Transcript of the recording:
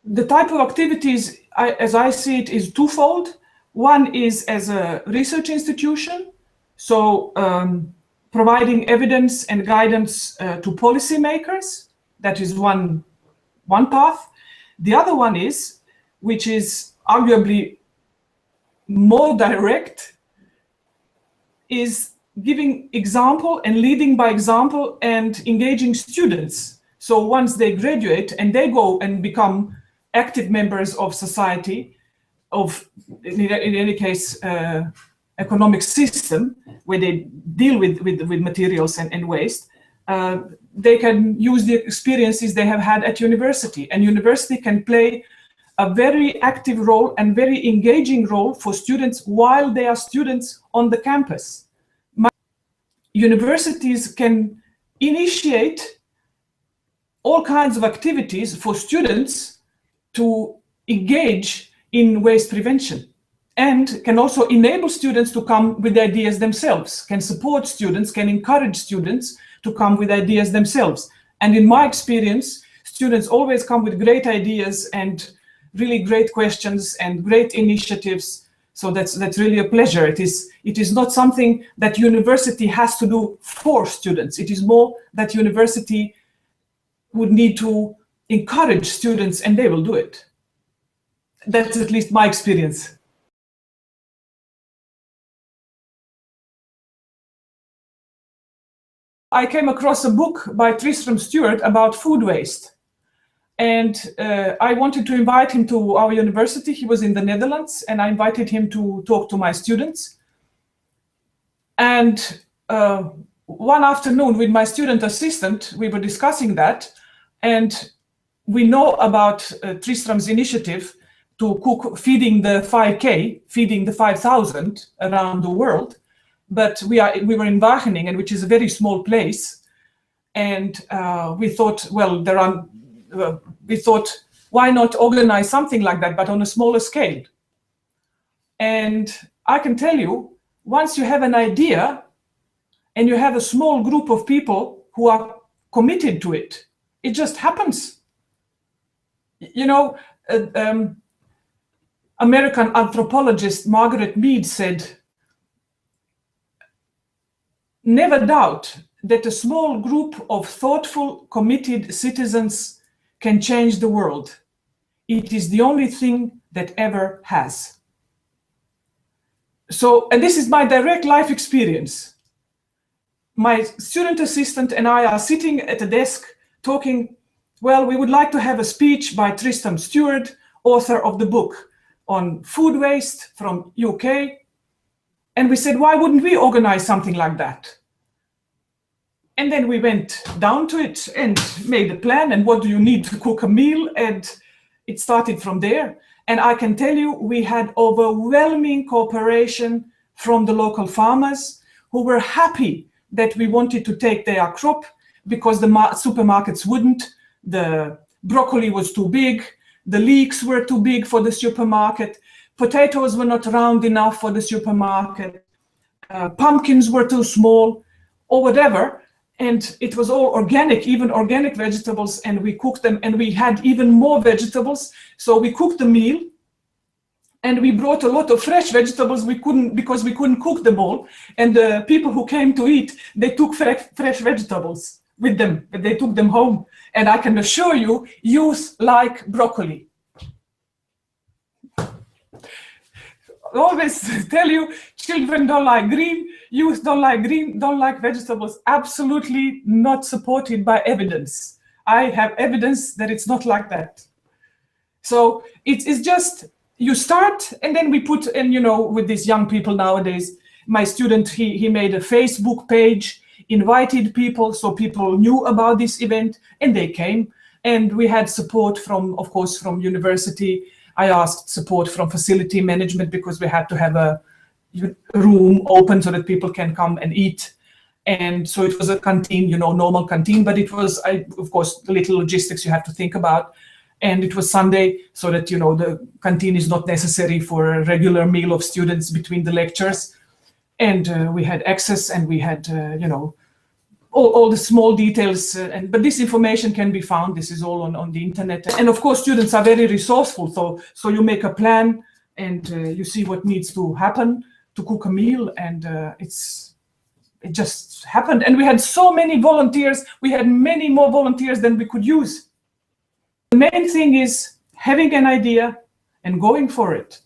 the type of activities, as I see it, is twofold. One is as a research institution, so providing evidence and guidance to policymakers. That is one path. The other one is, which is arguably more direct, is giving example and leading by example and engaging students. So once they graduate and they go and become active members of society, of, in any case, economic system, where they deal with materials and waste, they can use the experiences they have had at university. And university can play a very active role and very engaging role for students while they are students on the campus. Universities can initiate all kinds of activities for students to engage in waste prevention, and can also enable students to come with ideas themselves, can support students, can encourage students to come with ideas themselves. And in my experience, students always come with great ideas and really great questions and great initiatives. So that's really a pleasure. It is not something that university has to do for students. It is more that university would need to encourage students, and they will do it. That's at least my experience. I came across a book by Tristram Stewart about food waste. And I wanted to invite him to our university. He was in the Netherlands, and I invited him to talk to my students. And one afternoon with my student assistant, we were discussing that. And we know about Tristram's initiative to cook, feeding the 5K, feeding the 5,000 around the world. But we were in Wageningen, which is a very small place. And we thought, well, we thought, why not organize something like that, but on a smaller scale? And I can tell you, once you have an idea and you have a small group of people who are committed to it, it just happens. You know, American anthropologist Margaret Mead said, never doubt that a small group of thoughtful, committed citizens can change the world. It is the only thing that ever has. So, and this is my direct life experience. My student assistant and I are sitting at a desk talking, well, we would like to have a speech by Tristram Stewart, author of the book on food waste from UK. And we said, why wouldn't we organize something like that? And then we went down to it and made a plan. And what do you need to cook a meal? And it started from there. And I can tell you, we had overwhelming cooperation from the local farmers who were happy that we wanted to take their crop because the supermarkets wouldn't. The broccoli was too big. The leeks were too big for the supermarket. Potatoes were not round enough for the supermarket. Pumpkins were too small, or whatever. And it was all organic, even organic vegetables, and we cooked them, and we had even more vegetables. So we cooked the meal, and we brought a lot of fresh vegetables because we couldn't cook them all. And the people who came to eat, they took fresh vegetables with them, but they took them home. And I can assure you, youth like broccoli. I always tell you, children don't like green, youth don't like green, don't like vegetables. Absolutely not supported by evidence. I have evidence that it's not like that. So it's just, you start, and then we put, and you know, with these young people nowadays, my student, he made a Facebook page, invited people, so people knew about this event, and they came. And we had support from, of course, from university. I asked support from facility management because we had to have a room open so that people can come and eat. And so it was a canteen, you know, normal canteen, but it was, of course, the little logistics you have to think about. And it was Sunday, so that, you know, the canteen is not necessary for a regular meal of students between the lectures. And we had access, and we had, you know, all the small details, but this information can be found. This is all on the internet. And of course, students are very resourceful. So you make a plan and you see what needs to happen to cook a meal, and it just happened. And we had so many volunteers. We had many more volunteers than we could use. The main thing is having an idea and going for it.